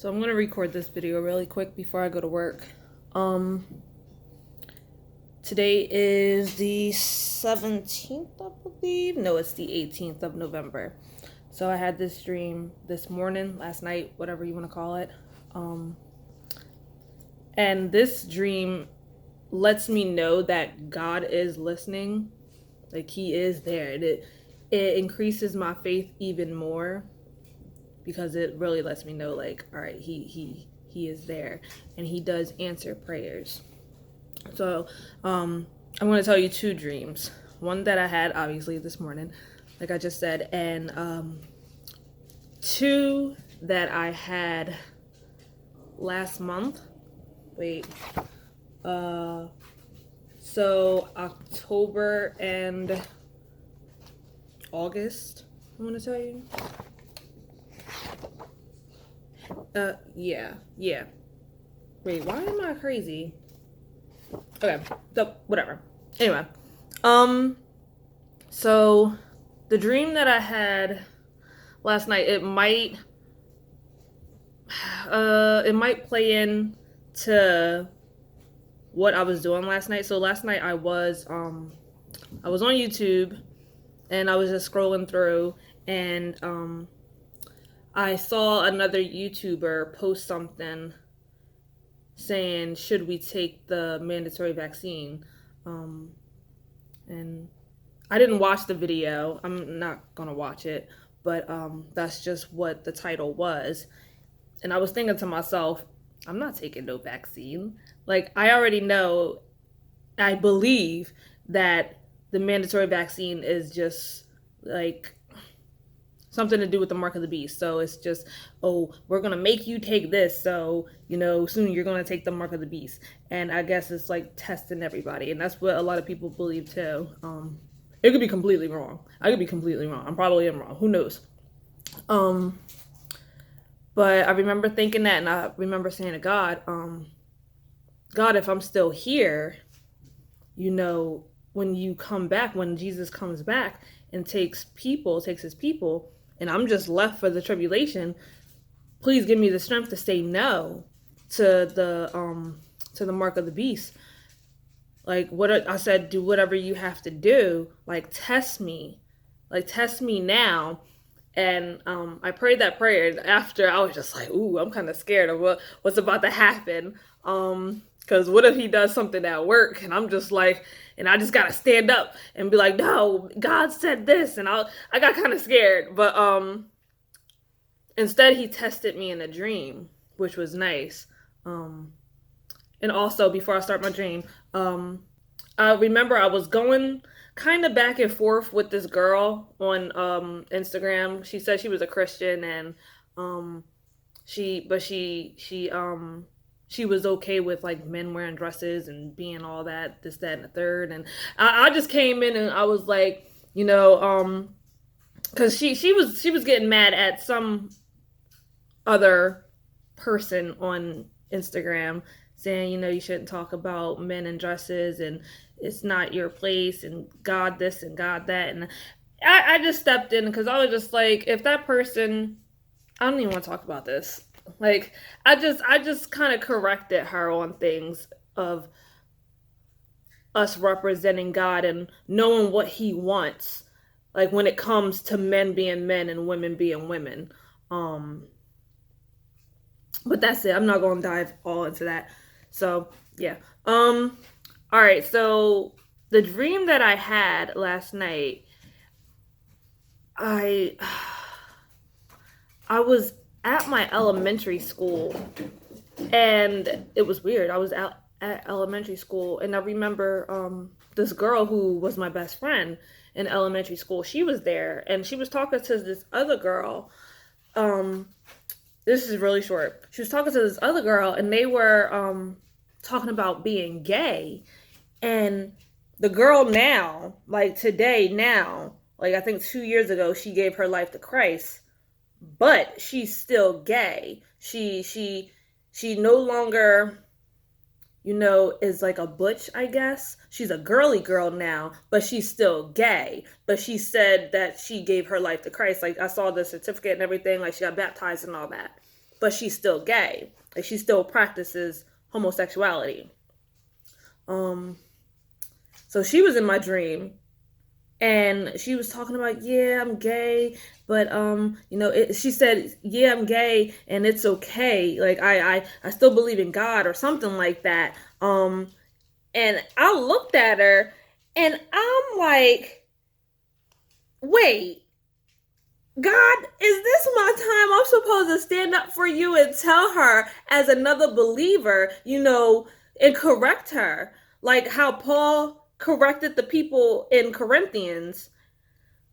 So I'm gonna record this video really quick before I go to work. Today is the 17th, I believe. No, it's the 18th of November. So I had this dream this morning, last night, whatever you want to call it. And this dream lets me know that God is listening. Like, He is there. It increases my faith even more, because it really lets me know, like, all right, he is there, and He does answer prayers. So I'm going to tell you two dreams. One that I had obviously this morning, like I just said, and two that I had last month. So October and August, I'm going to tell you. Yeah. Wait, why am I crazy? Okay, so whatever. Anyway, so the dream that I had last night, it might play in to what I was doing last night. So last night I was on YouTube, and I was just scrolling through, and I saw another YouTuber post something saying, should we take the mandatory vaccine? And I didn't watch the video. I'm not gonna watch it, but that's just what the title was. And I was thinking to myself, I'm not taking no vaccine. Like, I already know, I believe that the mandatory vaccine is just like something to do with the mark of the beast. So it's just, oh, we're going to make you take this. So, soon you're going to take the mark of the beast. And I guess it's like testing everybody. And that's what a lot of people believe too. It could be completely wrong. I could be completely wrong. I probably am wrong. Who knows? But I remember thinking that, and I remember saying to God, God, if I'm still here, when you come back, when Jesus comes back and takes his people, and I'm just left for the tribulation, please give me the strength to say no to the mark of the beast. Like, what I said, do whatever you have to do. Like, test me now. And I prayed that prayer, and after, I was just like, ooh, I'm kind of scared of what's about to happen. Because what if He does something at work, and I'm just like, and I just gotta stand up and be like, no, God said this, and I got kind of scared. But instead, He tested me in a dream, which was nice. And also, before I start my dream, I remember I was going kind of back and forth with this girl on Instagram. She said she was a Christian, and she was okay with like men wearing dresses and being all that, this, that, and the third. And I just came in, and I was like, because she was getting mad at some other person on Instagram, saying, you shouldn't talk about men in dresses, and it's not your place, and God this and God that. And I just stepped in, because I was just like, if that person, I don't even want to talk about this. Like, I just kind of corrected her on things of us representing God and knowing what He wants, like when it comes to men being men and women being women. But that's it. I'm not going to dive all into that. So, yeah. All right. So the dream that I had last night, I was at my elementary school, and it was weird. I was at elementary school, and I remember this girl who was my best friend in elementary school. She was there, and she was talking to this other girl. This is really short. She was talking to this other girl, and they were talking about being gay. And the girl now, like today, now, like I think 2 years ago, she gave her life to Christ, but she's still gay. She no longer, is like a butch, I guess. She's a girly girl now, but she's still gay. But she said that she gave her life to Christ. Like, I saw the certificate and everything, like she got baptized and all that. but she's still gay. Like, she still practices homosexuality. So she was in my dream, and she was talking about, yeah, I'm gay, but she said, yeah, I'm gay, and it's okay. Like, I still believe in God or something like that. And I looked at her, and I'm like, wait, God, is this my time? I'm supposed to stand up for you and tell her as another believer, and correct her, like how Paul corrected the people in Corinthians.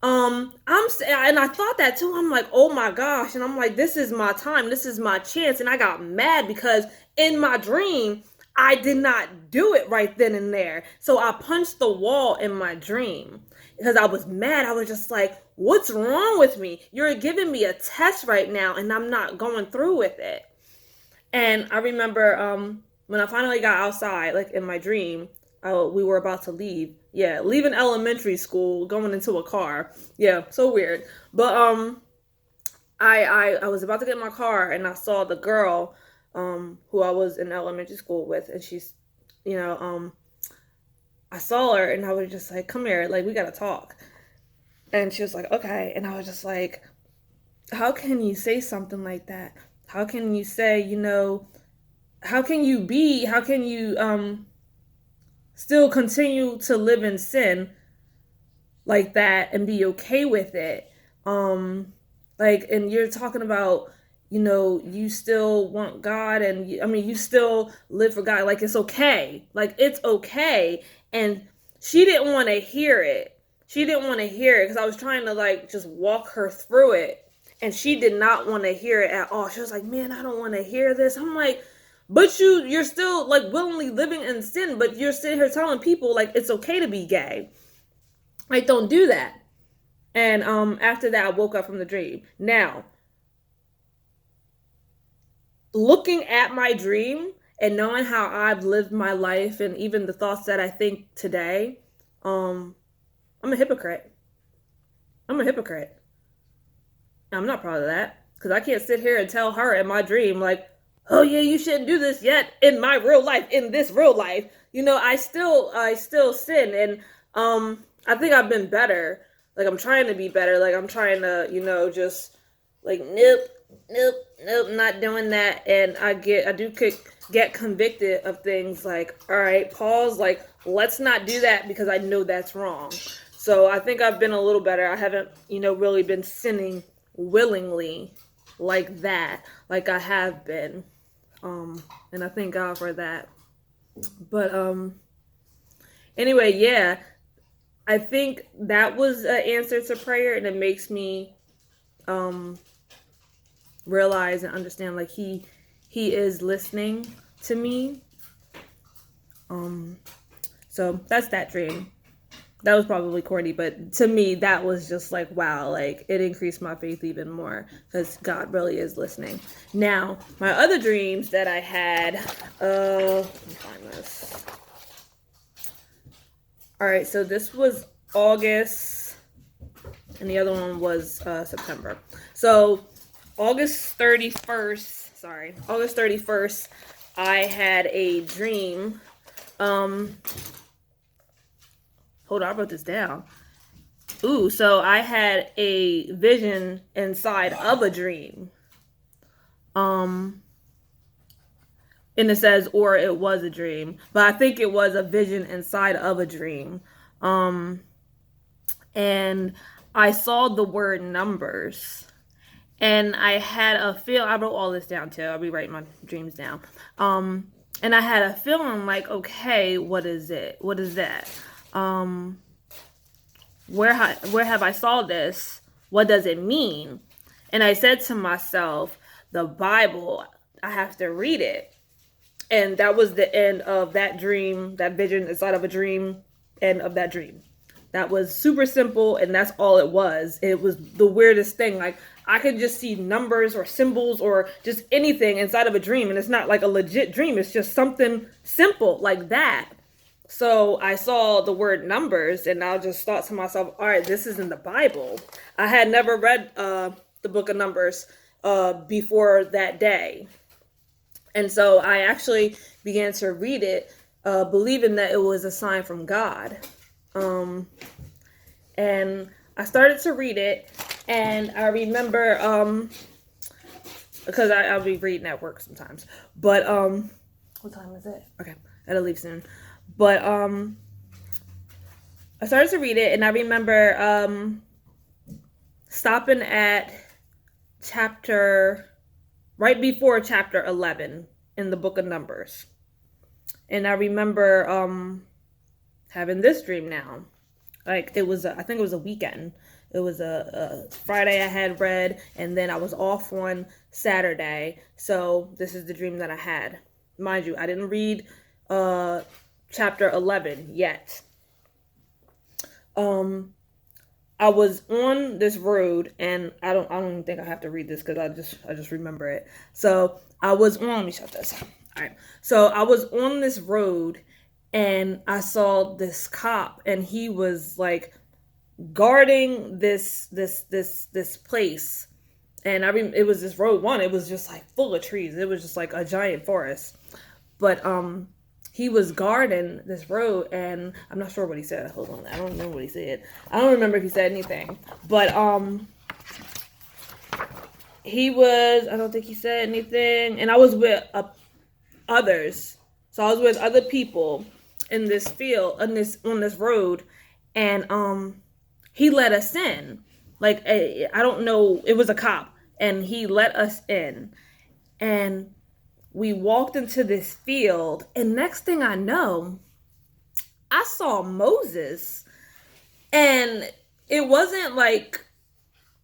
And I thought that too. I'm like, oh my gosh. And I'm like, this is my time. This is my chance. And I got mad because in my dream, I did not do it right then and there. So I punched the wall in my dream because I was mad. I was just like, what's wrong with me? You're giving me a test right now, and I'm not going through with it. And I remember when I finally got outside, like in my dream, we were about to leave. Yeah, leaving elementary school, going into a car. Yeah, so weird. But I was about to get in my car, and I saw the girl who I was in elementary school with, and she's, I saw her, and I was just like, come here, like, we gotta talk. And she was like, okay. And I was just like, how can you say something like that? How can you say, how can you still continue to live in sin like that and be okay with it? And you're talking about, you still want God, and you still live for God. Like, it's okay. Like, it's okay. And she didn't want to hear it. Because I was trying to just walk her through it. And she did not want to hear it at all. She was like, man, I don't want to hear this. I'm like, but you're still willingly living in sin, but you're sitting here telling people it's okay to be gay. Like, don't do that. And after that, I woke up from the dream. Now, looking at my dream and knowing how I've lived my life and even the thoughts that I think today, I'm a hypocrite. I'm not proud of that, because I can't sit here and tell her in my dream, oh yeah, you shouldn't do this yet in my real life, in this real life. I still sin, and I think I've been better. I'm trying to be better. I'm trying to, just nope, not doing that. And I do get convicted of things all right, pause, let's not do that because I know that's wrong. So I think I've been a little better. I haven't, really been sinning willingly like that, like I have been. And I thank God for that. But anyway, yeah, I think that was an answer to prayer, and it makes me realize and understand he is listening to me. So that's that dream. That was probably corny, but to me, that was just wow, it increased my faith even more because God really is listening. Now, my other dreams that I had, let me find this. All right, so this was August, and the other one was September. So August 31st, I had a dream. Hold on, I wrote this down. Ooh, so I had a vision inside of a dream. And it says, or it was a dream, but I think it was a vision inside of a dream. And I saw the word numbers, and I had a feel. I wrote all this down too. I'll be writing my dreams down. And I had a feeling okay, what is it? What is that? Where have I saw this? What does it mean? And I said to myself, the Bible, I have to read it. And that was the end of that dream, that vision inside of a dream, end of that dream. That was super simple, and that's all it was. It was the weirdest thing. I could just see numbers or symbols or just anything inside of a dream, and it's not a legit dream. It's just something simple like that. So I saw the word numbers, and I just thought to myself, all right, this is in the Bible. I had never read the book of Numbers before that day. And so I actually began to read it, believing that it was a sign from God. And I started to read it, and I remember, because I'll be reading at work sometimes, but, what time is it? Okay, I gotta leave soon. But, I started to read it, and I remember, stopping at right before chapter 11 in the book of Numbers. And I remember having this dream now. Like, I think it was a weekend. It was a Friday I had read, and then I was off on Saturday. So this is the dream that I had. Mind you, I didn't read chapter 11 yet. I was on this road, and I don't even think I have to read this because I just remember it. So I was on, let me shut this. All right. So I was on this road, and I saw this cop, and he was like guarding this place. And it was this road one. It was just like full of trees. It was just like a giant forest. But he was guarding this road, and I'm not sure what he said. Hold on, I don't remember what he said. I don't remember if he said anything. But I don't think he said anything. And I was with others. So I was with other people in this field, on this road, and he let us in. Like, I don't know, it was a cop, and he let us in. And we walked into this field, and next thing I know, I saw Moses. And it wasn't like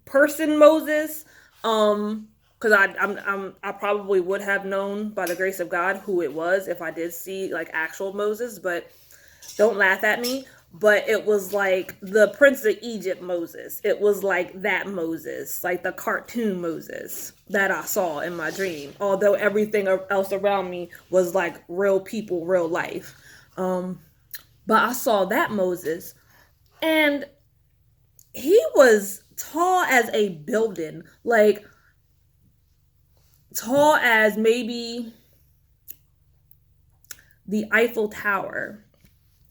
person Moses, because I probably would have known by the grace of God who it was if I did see like actual Moses, but don't laugh at me. But it was like the Prince of Egypt Moses. It was like that Moses, like the cartoon Moses that I saw in my dream. Although everything else around me was like real people, real life. But I saw that Moses, and he was tall as a building, like tall as maybe the Eiffel Tower.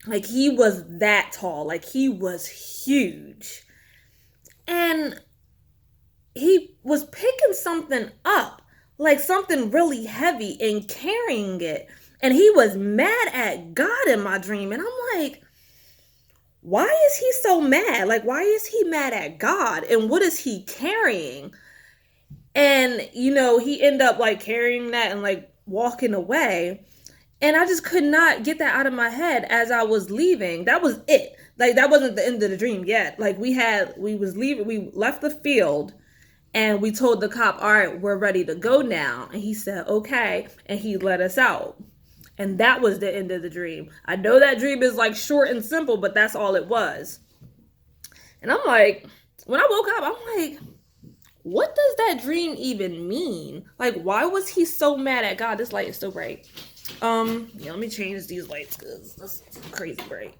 Like, he was that tall. Like, he was huge. And he was picking something up, like something really heavy, and carrying it. And he was mad at God in my dream. And I'm like, why is he so mad? Like, why is he mad at God? And what is he carrying? And, he ended up like carrying that and like walking away. And I just could not get that out of my head as I was leaving. That was it. Like, that wasn't the end of the dream yet. Like, we left the field, and we told the cop, all right, we're ready to go now. And he said, okay. And he let us out. And that was the end of the dream. I know that dream is like short and simple, but that's all it was. And I'm like, when I woke up, I'm like, what does that dream even mean? Like, why was he so mad at God? This light is so bright. Let me change these lights because that's crazy bright.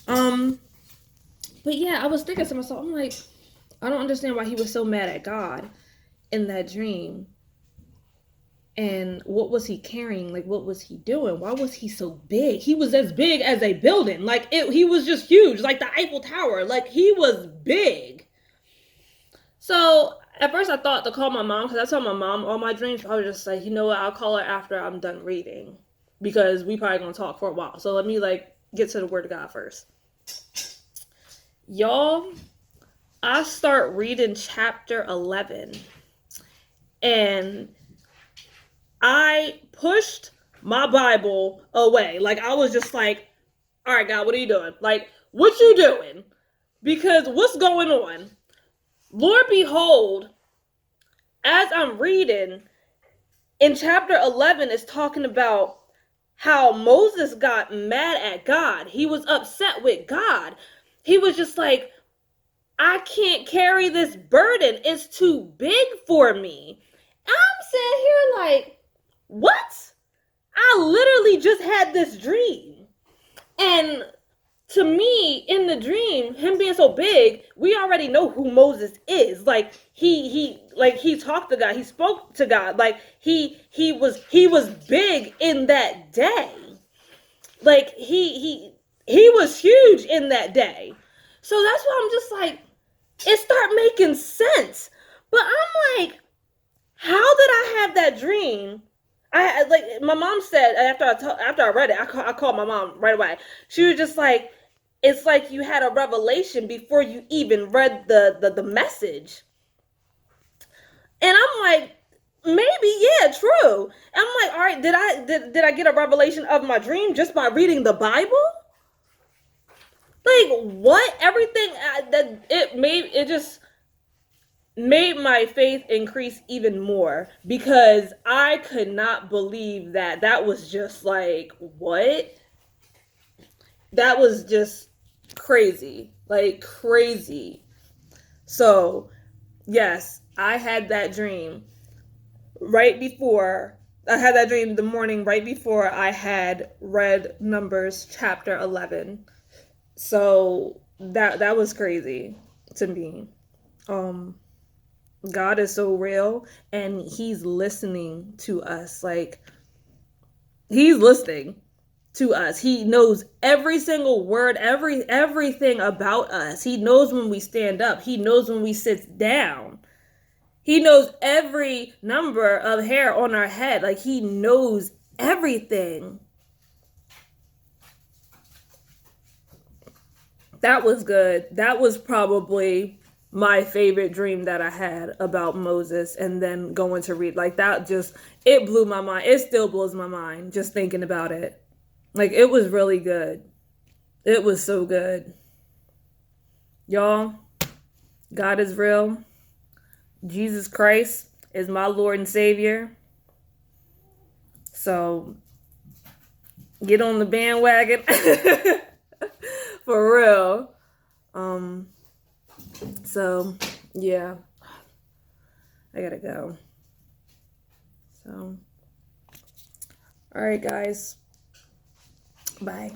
But yeah, I was thinking to myself, I'm like, I don't understand why he was so mad at God in that dream. And what was he carrying? Like, what was he doing? Why was he so big? He was as big as a building. Like, he was just huge, like the Eiffel Tower. Like, he was big. So at first I thought to call my mom, because I told my mom all my dreams. I was just like, you know what, I'll call her after I'm done reading, because we probably gonna talk for a while. So let me like get to the word of God first. Y'all, I start reading chapter 11, and I pushed my Bible away. Like, I was just like, all right, God, what are you doing? Like, what you doing? Because what's going on? Lord, behold, as I'm reading, in chapter 11, it's talking about how Moses got mad at God. He was upset with God. He was just like, I can't carry this burden. It's too big for me. I'm sitting here like, what? I literally just had this dream. And to me, in the dream, him being so big, we already know who Moses is. Like he talked to God, he spoke to God. Like he was big in that day. Like he was huge in that day. So that's why I'm just like, it start making sense. But I'm like, how did I have that dream? I like my mom said after I read it, I called my mom right away. She was just like, it's like you had a revelation before you even read the message. And I'm like, maybe, yeah, true. I'm like, all right, did I get a revelation of my dream just by reading the Bible? Like what? Everything that it just made my faith increase even more, because I could not believe that was just like, what? That was just crazy. Like crazy. So, yes, I had that dream right before I had that dream the morning right before I had read Numbers chapter 11. So, that was crazy to me. Um God is so real, and he's listening to us. Like, he's listening to us. He knows every single word, everything about us. He knows when we stand up. He knows when we sit down. He knows every number of hair on our head. Like, he knows everything. That was good. That was probably my favorite dream that I had about Moses, and then going to read like that, just it blew my mind. It still blows my mind just thinking about it. Like, it was really good. It was so good. Y'all, God is real. Jesus Christ is my Lord and Savior. So get on the bandwagon. For real. So yeah, I gotta go. So, all right, guys. Bye.